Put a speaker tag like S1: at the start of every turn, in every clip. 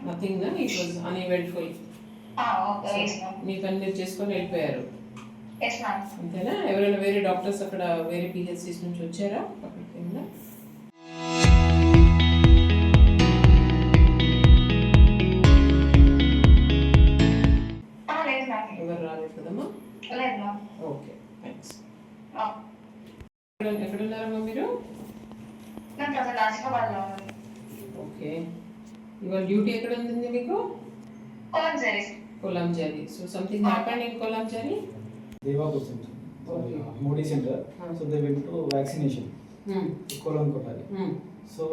S1: Nothing, it was uneventful. మీ పని మీరు చేసుకొని వెళ్ళిపోయారు అంతేనా? ఎవరైనా వేరే డాక్టర్స్ అక్కడ వేరే పిహెచ్సిస్ నుంచి వచ్చారా అక్కడికి ఏమన్నా? ఎవరు రాలేదు కదమ్మా? Okay, thanks. ఎక్కడున్నారమ్మా మీరు? ఓకే, ఇవాళ డ్యూటీ ఎక్కడ ఉంది మీకు? Kolamjari. So something happened in Kolamjari?
S2: Devapur Center, Modi Center. So they went to vaccination. Kolam Kotari. So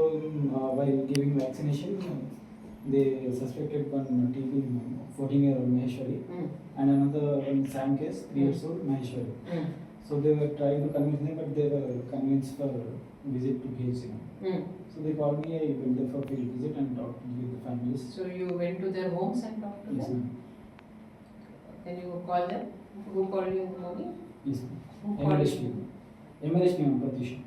S2: while giving vaccination, they suspected one TB 14-year-old Maheshwari and another one Sam case 3 years old Maheshwari. So they were trying to convince me, but they were convinced for visit to PHC. So they called me. I went there for field visit and talked with the families.
S1: So you went to their homes and talked to
S2: yes,
S1: them?
S2: Ma'am.
S1: Can you call them? Who called you in the morning?
S2: Yes, ma'am.
S1: Who called you?
S2: MLHP, ma'am, Pratisha.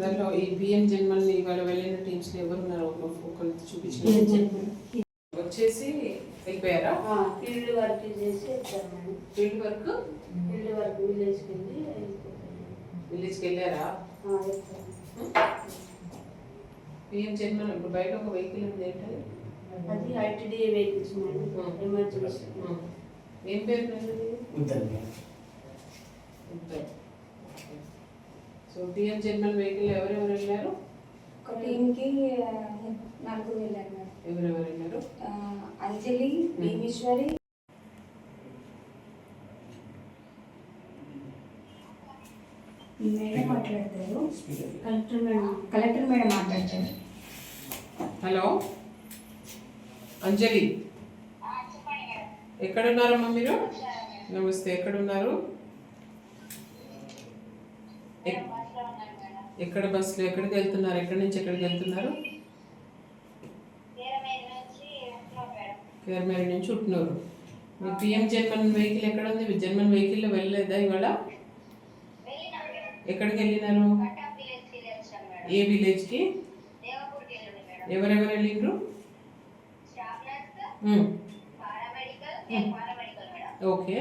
S1: దాంట్లో ఈ BM జన్మల్ ఇవాళ వెళ్ళిన teams ఎవరు ఉన్నారు? ఒకళ్ళు చూపించిన వచ్చేసి వెళ్ళిపోయారా?
S3: ఫీల్డ్ వర్క్ చేసి వచ్చారు మేడం.
S1: ఫీల్డ్ వర్క్
S3: విలేజ్కి వెళ్ళి
S1: విలేజ్కి వెళ్ళారా? బిఎం జన్మల్ ఇప్పుడు బయట ఒక వెహికల్ ఉంది, ఏంటది?
S3: అది ఐటీడీ వెహికల్స్ మేడం, ఎమర్జెన్సీ.
S1: ఏం పేరు? సో బిఎం జన్మల్ వెహికల్ ఎవరెవరు వెళ్ళారు?
S4: ఒక టీంకి 4 వెళ్ళారు మేడం.
S1: ఎవరెవరు వెళ్ళారు?
S4: అంజలి, భీమేశ్వరి, మేడం మాట్లాడతారు, కలెక్టర్ మేడం మాట్లాడతారు.
S1: హలో అంజలి, ఎక్కడున్నారమ్మా మీరు? నమస్తే, ఎక్కడున్నారు? ఎక్కడ బస్సులో ఎక్కడికి వెళ్తున్నారు? ఎక్కడి నుంచి ఎక్కడికి వెళ్తున్నారు? కేర్మేరి నుంచి ఉట్నూరు. మీ పిఎం జన్మన్ వెహికల్ ఎక్కడ ఉంది? జన్మన్ వెహికల్లో వెళ్ళలేదా ఇవాళ? ఎక్కడికి వెళ్ళినారు? ఏ విలేజ్కి? ఎవరెవరు వెళ్ళిండ్రు? ఓకే.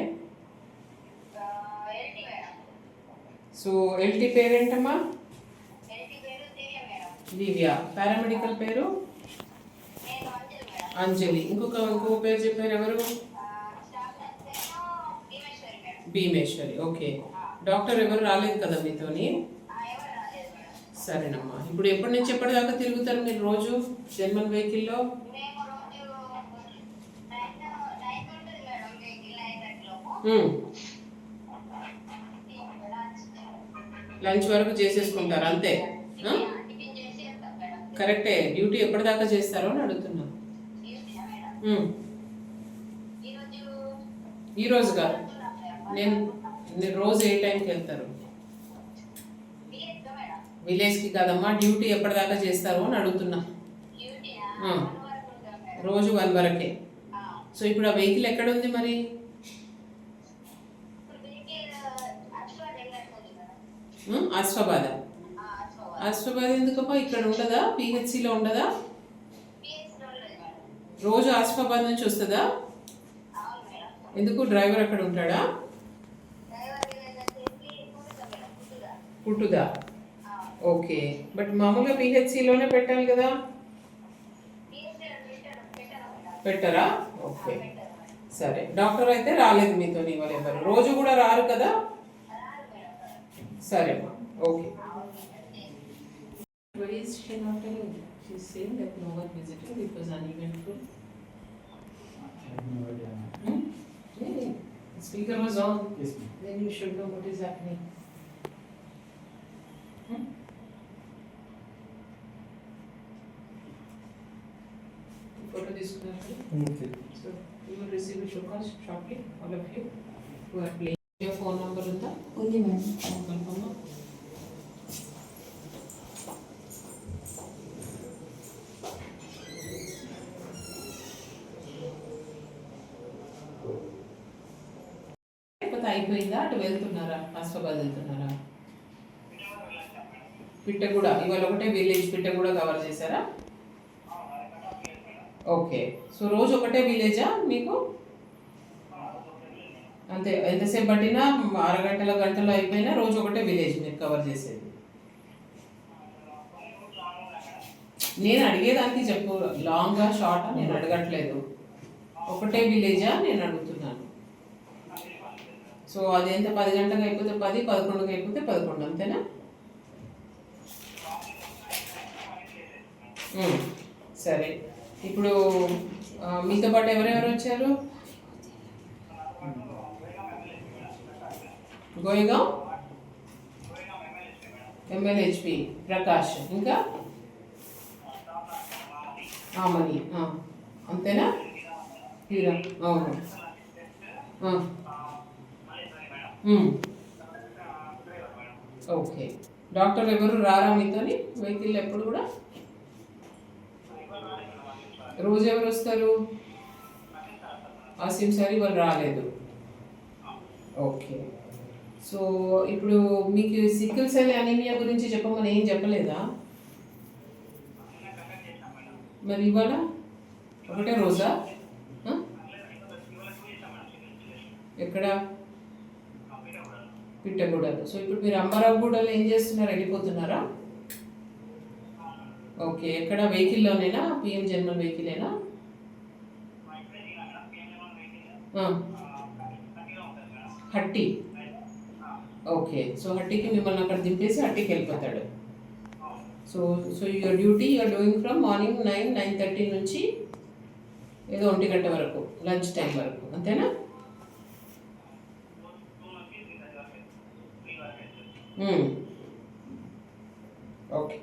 S1: సో ఎల్టీ పేరేంటమ్మా? దివ్య. పారామెడికల్ పేరు? అంజలి. ఇంకో పేరు చెప్పారు, ఎవరు? భీమేశ్వరి. ఓకే. డాక్టర్ ఎవరు రాలేదు కదా మీతోని? సరేనమ్మా. ఇప్పుడు ఎప్పటి నుంచి ఎప్పటిదాకా తిరుగుతారు మీరు రోజు జర్మన్ వెహికల్లో? లంచ్ వరకు చేసేసుకుంటారు అంతే? కరెక్టే. డ్యూటీ ఎప్పటిదాకా చేస్తారో అని అడుగుతున్నా. ఈరోజు కాదు, నేను రోజు ఏ టైంకి వెళ్తారు? విలేజ్కి కాదమ్మా, డ్యూటీ ఎప్పటిదాకా చేస్తారు అని అడుగుతున్నా. రోజు 1 వరకే. సో ఇప్పుడు ఆ వెహికల్ ఎక్కడ ఉంది మరి? ఆసిఫాబాద్. ఆసిఫాబాద్ ఎందుకమ్మా? ఇక్కడ ఉండదా? పిహెచ్సిలో ఉండదా? రోజు ఆసిఫాబాద్ నుంచి వస్తుందా? ఎందుకు? డ్రైవర్ అక్కడ ఉంటాడా? పుట్టుదా? ఓకే. బట్ మామూలుగా పిహెచ్సిలోనే పెట్టాలి కదా? పెట్టరా? ఓకే, సరే. డాక్టర్ అయితే రాలేదు మీతో ఇవాళ ఎవరు? రోజు కూడా రారు కదా? సరే అమ్మా, okay. Why is she not telling? She's saying that no one visited, it was uneventful.
S2: I have no idea.
S1: Really? The speaker was on.
S2: Yes, ma'am.
S1: Then you should know what is happening. Photo తీసుకున్నారు.
S2: Okay.
S1: So you will receive a show cause shortly, all of you who are playing. Your phone number ఉందా?
S4: ఉంది madam.
S1: కన్ఫర్మా? లేకపోతే అయిపోయిందా? అటు వెళ్తున్నారా? ఆసిఫాబాద్ వెళ్తున్నారా? పిట్టగూడ ఇవాళ ఒకటే విలేజ్ పిట్టగూడ కవర్ చేశారా? ఓకే. సో రోజు ఒకటే విలేజా మీకు? అంతే. ఎంతసేపు పట్టినా అరగంటలో గంటలో అయిపోయినా రోజు ఒకటే విలేజ్ మీరు కవర్ చేసేది. నేను అడిగేదానికి చెప్పు, లాంగా షార్టా నేను అడగట్లేదు. ఒకటే విలేజా నేను అడుగుతున్నాను. సో అది ఎంత 10 గంటలకు అయిపోతే 10, 11కి అయిపోతే 11, అంతేనా? సరే. ఇప్పుడు మీతో పాటు ఎవరెవరు వచ్చారు? గోయిగాం MLHP ప్రకాష్, ఇంకా ఆమని, అంతేనా? హీరా, అవును. ఓకే. డాక్టర్ ఎవరు రారా మీతోని వెహికల్ ఎప్పుడు కూడా? రోజు ఎవరు వస్తారు? ఆసిమ్ సార్ ఇవాళ రాలేదు. ఓకే. సో ఇప్పుడు మీకు సికిల్ సెల్ అనీమియా గురించి చెప్పమని ఏం చెప్పలేదా? మరి ఇవాళ ఒకటే రోజా? ఎక్కడ? పిట్టగూడలో. సో ఇప్పుడు మీరు అంబారావుగూడలో ఏం చేస్తున్నారు? వెళ్ళిపోతున్నారా? ఓకే. ఎక్కడ? వెహికల్లోనేనా? పిఎం జనరల్ వెహికలేనా? హట్టి. ఓకే. సో హట్టికి మిమ్మల్ని అక్కడ దింపేసి హట్టికి వెళ్ళిపోతాడు. So your duty you're doing from morning 9-9:30 నుంచి ఏదో 1 గంట వరకు, లంచ్ టైం వరకు, అంతేనా? ఓకే.